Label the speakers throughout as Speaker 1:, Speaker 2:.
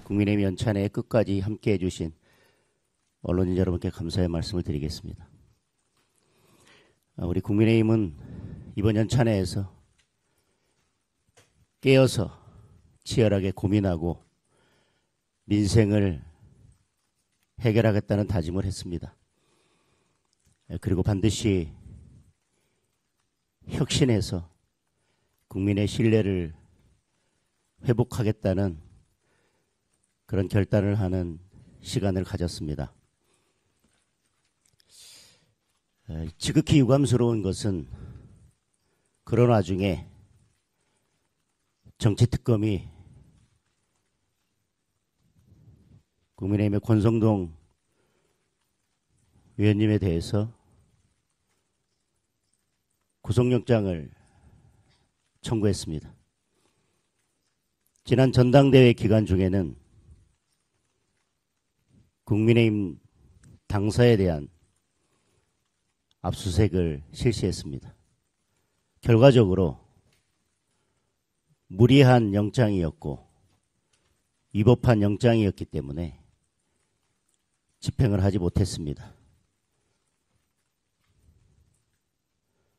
Speaker 1: 국민의힘 연찬회에 끝까지 함께해 주신 언론인 여러분께 감사의 말씀을 드리겠습니다. 우리 국민의힘은 이번 연찬회에서 깨어서 치열하게 고민하고 민생을 해결하겠다는 다짐을 했습니다. 그리고 반드시 혁신해서 국민의 신뢰를 회복하겠다는 그런 결단을 하는 시간을 가졌습니다. 지극히 유감스러운 것은 그런 와중에 정치특검이 국민의힘의 권성동 위원님에 대해서 구속영장을 청구했습니다. 지난 전당대회 기간 중에는 국민의힘 당사에 대한 압수수색을 실시했습니다. 결과적으로 무리한 영장이었고 위법한 영장이었기 때문에 집행을 하지 못했습니다.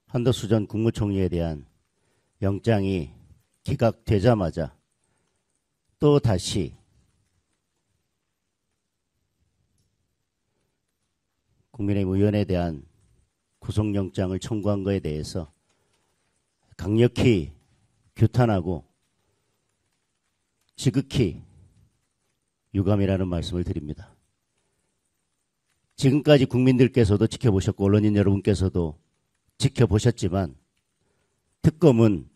Speaker 1: 한덕수 전 국무총리에 대한 영장이 기각되자마자 또 다시 국민의힘 의원에 대한 구속영장을 청구한 것에 대해서 강력히 규탄하고 지극히 유감이라는 말씀을 드립니다. 지금까지 국민들께서도 지켜보셨고 언론인 여러분께서도 지켜보셨지만 특검은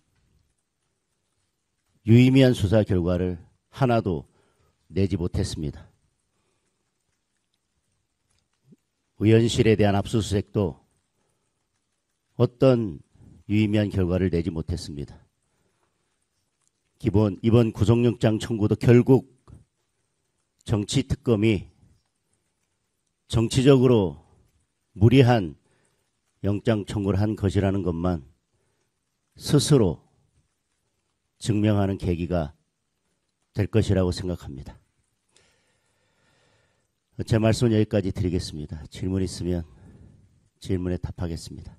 Speaker 1: 유의미한 수사 결과를 하나도 내지 못했습니다. 의원실에 대한 압수수색도 어떤 유의미한 결과를 내지 못했습니다. 이번 구속영장 청구도 결국 정치특검이 정치적으로 무리한 영장 청구를 한 것이라는 것만 스스로 증명하는 계기가 될 것이라고 생각합니다. 제 말씀은 여기까지 드리겠습니다. 질문 있으면 질문에 답하겠습니다.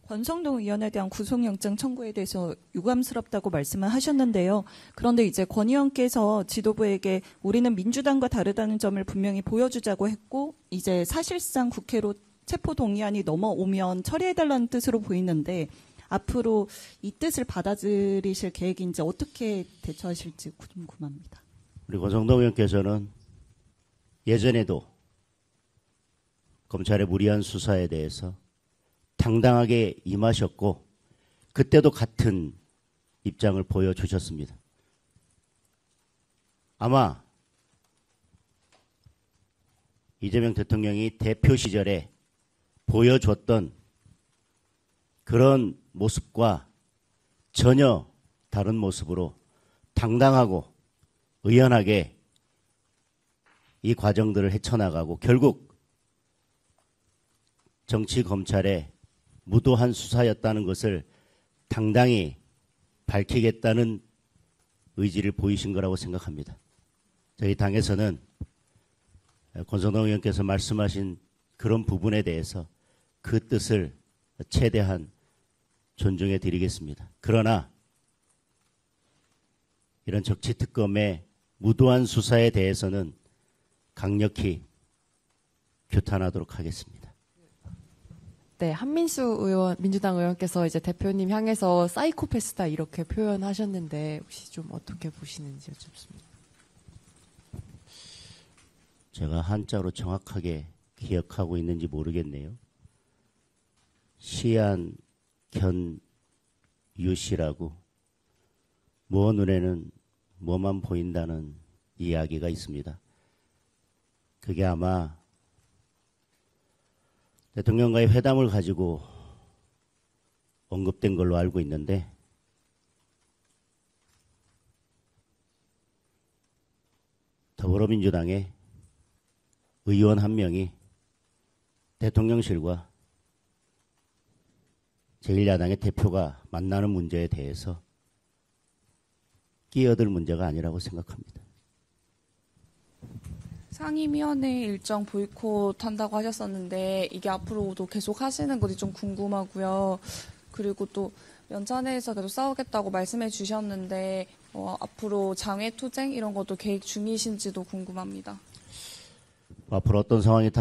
Speaker 2: 권성동 의원에 대한 구속영장 청구에 대해서 유감스럽다고 말씀을 하셨는데요. 그런데 이제 권 의원께서 지도부에게 우리는 민주당과 다르다는 점을 분명히 보여주자고 했고 이제 사실상 국회로 체포동의안이 넘어오면 처리해달라는 뜻으로 보이는데 앞으로 이 뜻을 받아들이실 계획인지 어떻게 대처하실지 궁금합니다.
Speaker 1: 우리 권성동 의원께서는 예전에도 검찰의 무리한 수사에 대해서 당당하게 임하셨고 그때도 같은 입장을 보여주셨습니다. 아마 이재명 대통령이 대표 시절에 보여줬던 그런 모습과 전혀 다른 모습으로 당당하고 의연하게 이 과정들을 헤쳐나가고 결국 정치 검찰의 무도한 수사였다는 것을 당당히 밝히겠다는 의지를 보이신 거라고 생각합니다. 저희 당에서는 권성동 의원께서 말씀하신 그런 부분에 대해서 그 뜻을 최대한 존중해 드리겠습니다. 그러나 이런 정치특검의 무도한 수사에 대해서는 강력히 규탄하도록 하겠습니다.
Speaker 3: 네, 한민수 의원, 민주당 의원께서 이제 대표님 향해서 사이코패스다 이렇게 표현하셨는데 혹시 좀 어떻게 보시는지 여쭙습니다.
Speaker 1: 제가 한자로 정확하게 기억하고 있는지 모르겠네요. 시안 견유씨라고 뭐 눈에는 뭐만 보인다는 이야기가 있습니다. 그게 아마 대통령과의 회담을 가지고 언급된 걸로 알고 있는데 더불어민주당의 의원 한 명이 대통령실과 제1야당의 대표가 만나는 문제에 대해서 끼어들 문제가 아니라고 생각합니다.
Speaker 4: 상임위원회 일정 보이콧 한다고 하셨었는데 이게 앞으로도 계속 하시는 건지 좀 궁금하고요. 그리고 또 연찬회에서 계속 싸우겠다고 말씀해 주셨는데 앞으로 장외 투쟁 이런 것도 계획 중이신지도 궁금합니다.
Speaker 1: 앞으로 어떤 상황이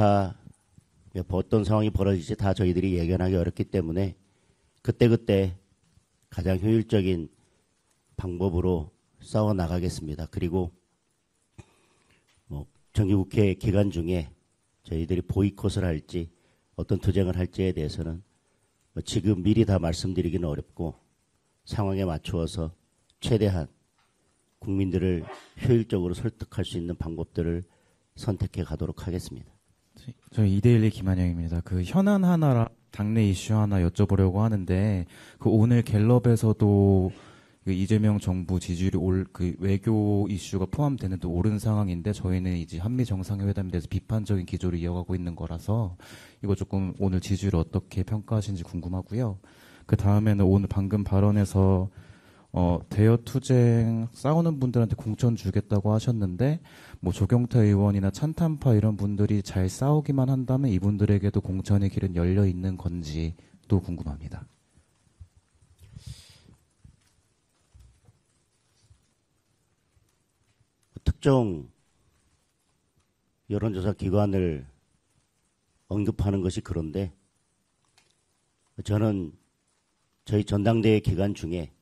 Speaker 1: 벌어질지 다 저희들이 예견하기 어렵기 때문에 그때그때 가장 효율적인 방법으로 싸워 나가겠습니다. 그리고 정기국회 기간 중에 저희들이 보이콧을 할지 어떤 투쟁을 할지에 대해서는 지금 미리 다 말씀드리기는 어렵고 상황에 맞추어서 최대한 국민들을 효율적으로 설득할 수 있는 방법들을 선택해 가도록 하겠습니다.
Speaker 5: 저희 2대1의 김한영입니다. 그 현안 하나랑 당내 이슈 하나 여쭤보려고 하는데 그 오늘 갤럽에서도 그 이재명 정부 지지율이 그 외교 이슈가 포함되는 또 오른 상황인데 저희는 이제 한미 정상회담에 대해서 비판적인 기조를 이어가고 있는 거라서 이거 조금 오늘 지지율 어떻게 평가하시는지 궁금하고요. 그 다음에는 오늘 방금 발언에서 대여 투쟁 싸우는 분들한테 공천 주겠다고 하셨는데 뭐 조경태 의원이나 찬탄파 이런 분들이 잘 싸우기만 한다면 이분들에게도 공천의 길은 열려 있는 건지 또 궁금합니다.
Speaker 1: 특정 여론조사 기관을 언급하는 것이 그런데 저는 저희 전당대회 기간 중에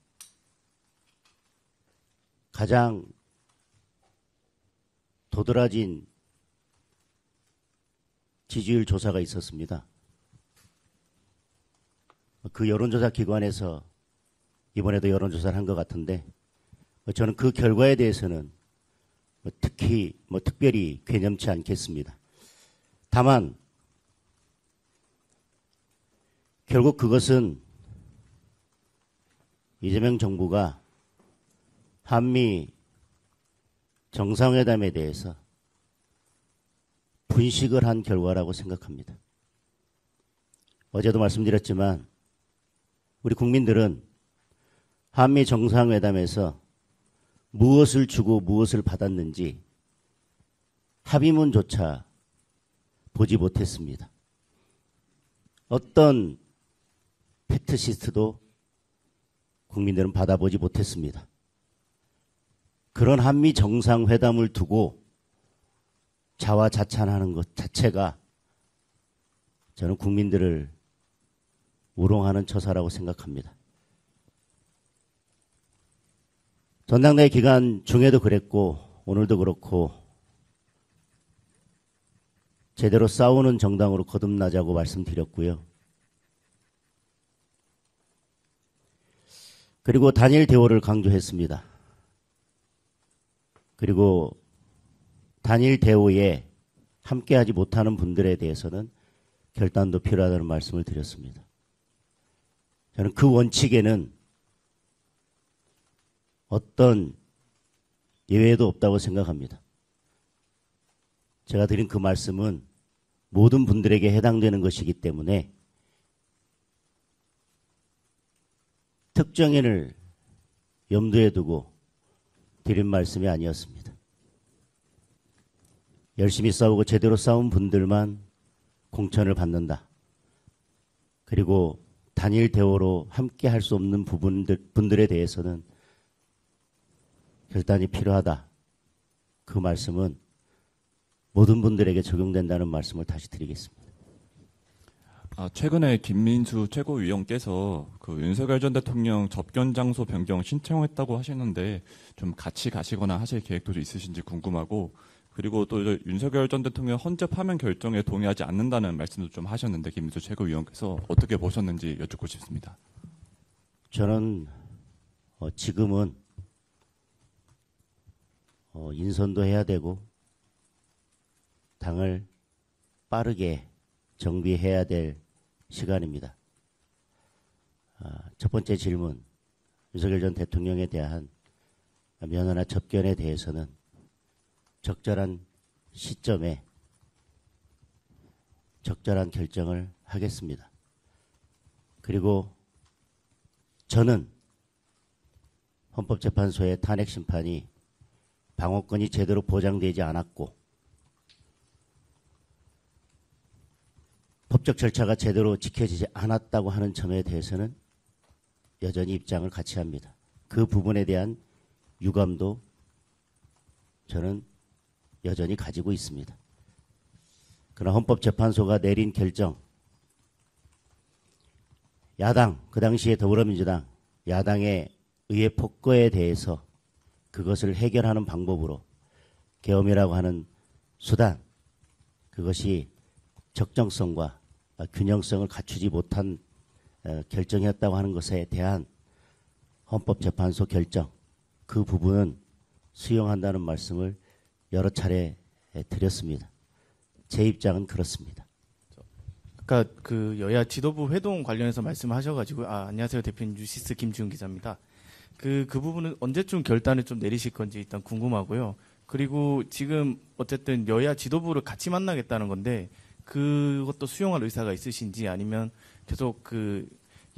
Speaker 1: 가장 도드라진 지지율 조사가 있었습니다. 그 여론조사 기관에서 이번에도 여론조사를 한 것 같은데 저는 그 결과에 대해서는 특별히 괴념치 않겠습니다. 다만 결국 그것은 이재명 정부가 한미 정상회담에 대해서 분식을 한 결과라고 생각합니다. 어제도 말씀드렸지만 우리 국민들은 한미 정상회담에서 무엇을 주고 무엇을 받았는지 합의문조차 보지 못했습니다. 어떤 팩트시트도 국민들은 받아보지 못했습니다. 그런 한미 정상회담을 두고 자화자찬하는 것 자체가 저는 국민들을 우롱하는 처사라고 생각합니다. 전당대회 기간 중에도 그랬고 오늘도 그렇고 제대로 싸우는 정당으로 거듭나자고 말씀드렸고요. 그리고 단일 대우를 강조했습니다. 그리고 단일 대우에 함께하지 못하는 분들에 대해서는 결단도 필요하다는 말씀을 드렸습니다. 저는 그 원칙에는 어떤 예외도 없다고 생각합니다. 제가 드린 그 말씀은 모든 분들에게 해당되는 것이기 때문에 특정인을 염두에 두고 드린 말씀이 아니었습니다. 열심히 싸우고 제대로 싸운 분들만 공천을 받는다. 그리고 단일 대우로 함께 할 수 없는 분들에 대해서는 결단이 필요하다. 그 말씀은 모든 분들에게 적용된다는 말씀을 다시 드리겠습니다.
Speaker 6: 최근에 김민수 최고위원께서 그 윤석열 전 대통령 접견 장소 변경 신청했다고 하시는데 좀 같이 가시거나 하실 계획도 있으신지 궁금하고, 그리고 또 윤석열 전 대통령 헌재 파면 결정에 동의하지 않는다는 말씀도 좀 하셨는데 김민수 최고위원께서 어떻게 보셨는지 여쭙고 싶습니다.
Speaker 1: 저는 지금은 인선도 해야 되고 당을 빠르게 정비해야 될 시간입니다. 첫 번째 질문, 윤석열 전 대통령에 대한 면허나 접견에 대해서는 적절한 시점에 적절한 결정을 하겠습니다. 그리고 저는 헌법재판소의 탄핵 심판이 방어권이 제대로 보장되지 않았고 법적 절차가 제대로 지켜지지 않았다고 하는 점에 대해서는 여전히 입장을 같이 합니다. 그 부분에 대한 유감도 저는 여전히 가지고 있습니다. 그러나 헌법재판소가 내린 결정, 야당, 그 당시에 더불어민주당, 야당의 의회 폭거에 대해서 그것을 해결하는 방법으로 계엄이라고 하는 수단, 그것이 적정성과 균형성을 갖추지 못한 결정이었다고 하는 것에 대한 헌법재판소 결정, 그 부분은 수용한다는 말씀을 여러 차례 드렸습니다. 제 입장은 그렇습니다.
Speaker 7: 아까 그 여야 지도부 회동 관련해서 말씀하셔가지고 안녕하세요 대표님 뉴시스 김지훈 기자입니다. 그 부분은 언제쯤 결단을 좀 내리실 건지 일단 궁금하고요. 그리고 지금 어쨌든 여야 지도부를 같이 만나겠다는 건데 그것도 수용할 의사가 있으신지 아니면 계속 그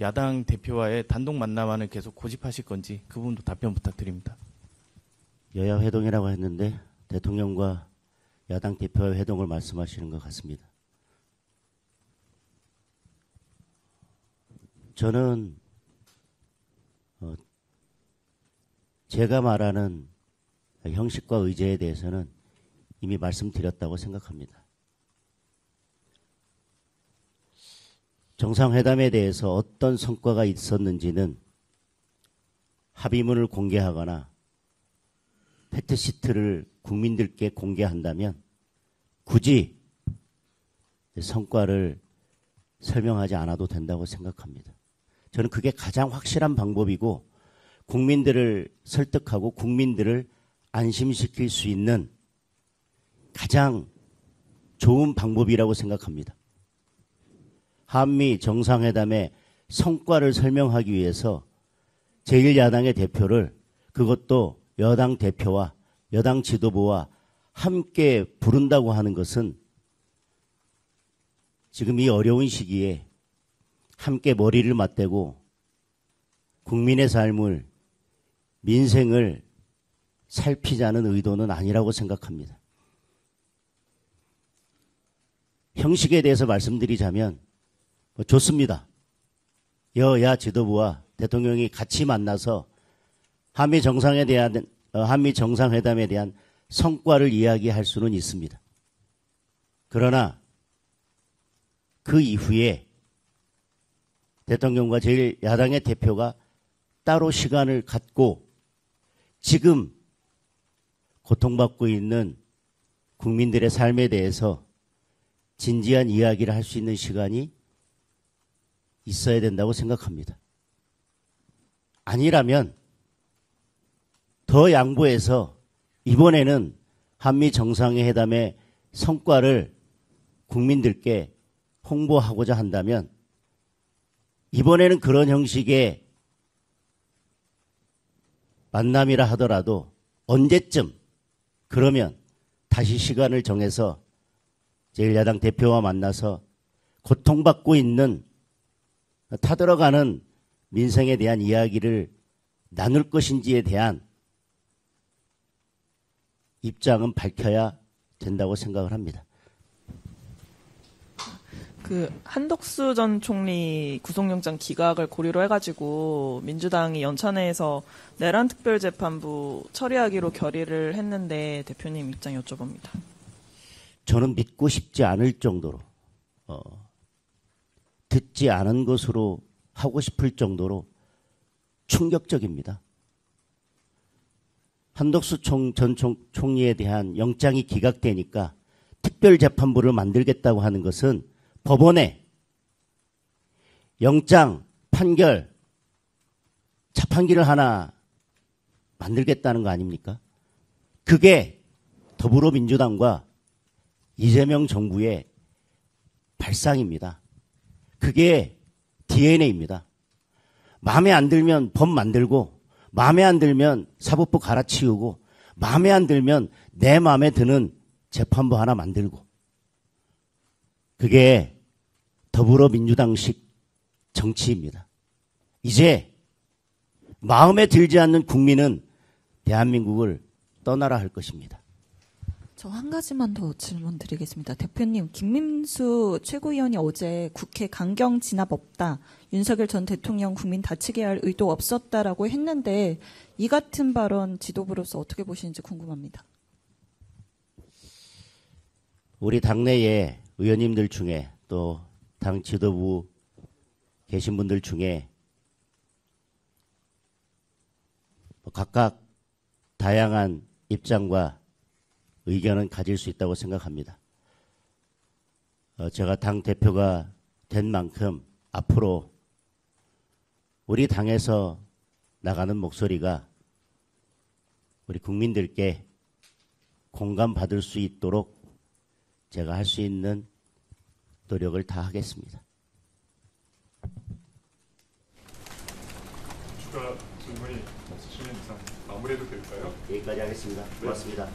Speaker 7: 야당 대표와의 단독 만남안을 계속 고집하실 건지 그 부분도 답변 부탁드립니다.
Speaker 1: 여야 회동이라고 했는데 대통령과 야당 대표의 회동을 말씀하시는 것 같습니다. 저는 제가 말하는 형식과 의제에 대해서는 이미 말씀드렸다고 생각합니다. 정상회담에 대해서 어떤 성과가 있었는지는 합의문을 공개하거나 팩트시트를 국민들께 공개한다면 굳이 성과를 설명하지 않아도 된다고 생각합니다. 저는 그게 가장 확실한 방법이고 국민들을 설득하고 국민들을 안심시킬 수 있는 가장 좋은 방법이라고 생각합니다. 한미 정상회담의 성과를 설명하기 위해서 제1야당의 대표를 그것도 여당 대표와 여당 지도부와 함께 부른다고 하는 것은 지금 이 어려운 시기에 함께 머리를 맞대고 국민의 삶을 민생을 살피자는 의도는 아니라고 생각합니다. 형식에 대해서 말씀드리자면 좋습니다. 여야 지도부와 대통령이 같이 만나서 한미 정상회담에 대한 성과를 이야기할 수는 있습니다. 그러나 그 이후에 대통령과 제1야당의 대표가 따로 시간을 갖고 지금 고통받고 있는 국민들의 삶에 대해서 진지한 이야기를 할 수 있는 시간이 있어야 된다고 생각합니다. 아니라면 더 양보해서 이번에는 한미 정상회담의 성과를 국민들께 홍보하고자 한다면 이번에는 그런 형식의 만남이라 하더라도 언제쯤 그러면 다시 시간을 정해서 제1야당 대표와 만나서 고통받고 있는 타들어가는 민생에 대한 이야기를 나눌 것인지에 대한 입장은 밝혀야 된다고 생각을 합니다.
Speaker 8: 그 한덕수 전 총리 구속영장 기각을 고리로 해가지고 민주당이 연찬회에서 내란 특별재판부 처리하기로 결의를 했는데 대표님 입장 여쭤봅니다.
Speaker 1: 저는 믿고 싶지 않을 정도로 듣지 않은 것으로 하고 싶을 정도로 충격적입니다. 한덕수 전 총리에 대한 영장이 기각되니까 특별재판부를 만들겠다고 하는 것은 법원에 영장, 판결, 자판기를 하나 만들겠다는 거 아닙니까? 그게 더불어민주당과 이재명 정부의 발상입니다. 그게 DNA입니다. 마음에 안 들면 법 만들고 마음에 안 들면 사법부 갈아치우고 마음에 안 들면 내 마음에 드는 재판부 하나 만들고 그게 더불어민주당식 정치입니다. 이제 마음에 들지 않는 국민은 대한민국을 떠나라 할 것입니다.
Speaker 2: 저 한 가지만 더 질문 드리겠습니다. 대표님, 김민수 최고위원이 어제 국회 강경 진압 없다, 윤석열 전 대통령 국민 다치게 할 의도 없었다라고 했는데 이 같은 발언 지도부로서 어떻게 보시는지 궁금합니다.
Speaker 1: 우리 당내의 의원님들 중에 또 당 지도부 계신 분들 중에 각각 다양한 입장과 의견은 가질 수 있다고 생각합니다. 제가 당 대표가 된 만큼 앞으로 우리 당에서 나가는 목소리가 우리 국민들께 공감받을 수 있도록 제가 할 수 있는 노력을 다 하겠습니다.
Speaker 9: 추가 질문이 없으시면 이상 마무리해도 될까요?
Speaker 1: 여기까지 하겠습니다. 고맙습니다.